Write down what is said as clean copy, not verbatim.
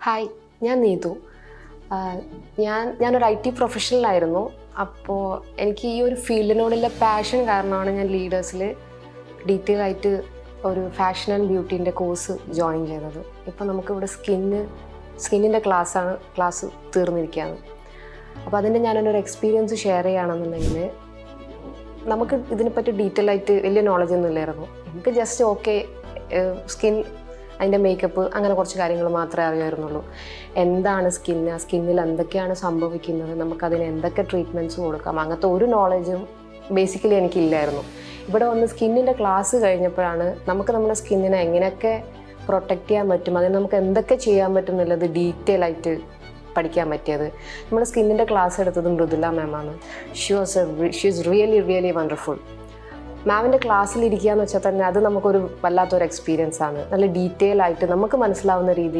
Hi, ഞാൻ നീതു. ഞാനൊരു IT പ്രൊഫഷണലായിരുന്നു. അപ്പോൾ എനിക്ക് ഈ ഒരു ഫീൽഡിനോടുള്ള പാഷൻ കാരണമാണ് ഞാൻ ലീഡേഴ്സിൽ ഡീറ്റെയിൽ ആയിട്ട് ഒരു ഫാഷൻ ആൻഡ് ബ്യൂട്ടീൻ്റെ കോഴ്സ് ജോയിൻ ചെയ്തത്. ഇപ്പോൾ നമുക്കിവിടെ സ്കിന്നിൻ്റെ ക്ലാസ് തീർന്നിരിക്കുകയാണ്. അപ്പോൾ അതിൻ്റെ ഞാനൊരു എക്സ്പീരിയൻസ് ഷെയർ ചെയ്യുകയാണെന്നുണ്ടെങ്കിൽ, നമുക്ക് ഇതിനെപ്പറ്റി ഡീറ്റെയിൽ ആയിട്ട് വലിയ നോളജൊന്നും ഇല്ലായിരുന്നു. എനിക്ക് ജസ്റ്റ് സ്കിൻ, അതിൻ്റെ മേക്കപ്പ്, അങ്ങനെ കുറച്ച് കാര്യങ്ങൾ മാത്രമേ അറിയാമായിരുന്നുള്ളൂ. എന്താണ് സ്കിന്നിൽ എന്തൊക്കെയാണ് സംഭവിക്കുന്നത്, നമുക്കതിന് എന്തൊക്കെ ട്രീറ്റ്മെൻറ്റ്സ് കൊടുക്കാം, അങ്ങനത്തെ ഒരു നോളജും ബേസിക്കലി എനിക്കില്ലായിരുന്നു. ഇവിടെ വന്ന് സ്കിന്നിൻ്റെ ക്ലാസ് കഴിഞ്ഞപ്പോഴാണ് നമുക്ക് നമ്മുടെ സ്കിന്നിനെ എങ്ങനെയൊക്കെ പ്രൊട്ടക്റ്റ് ചെയ്യാൻ പറ്റും, അതിന് നമുക്ക് എന്തൊക്കെ ചെയ്യാൻ പറ്റും എന്നുള്ളത് ഡീറ്റെയിൽ ആയിട്ട് പഠിക്കാൻ പറ്റിയത്. നമ്മുടെ സ്കിന്നിൻ്റെ ക്ലാസ് എടുത്തത് മൃദുല മാമാണ്. She is really wonderful. മാമിൻ്റെ ക്ലാസ്സിലിരിക്കുക എന്ന് വെച്ചാൽ തന്നെ അത് നമുക്കൊരു വല്ലാത്തൊരു എക്സ്പീരിയൻസ് ആണ്. നല്ല ഡീറ്റെയിൽ ആയിട്ട് നമുക്ക് മനസ്സിലാവുന്ന രീതിയിൽ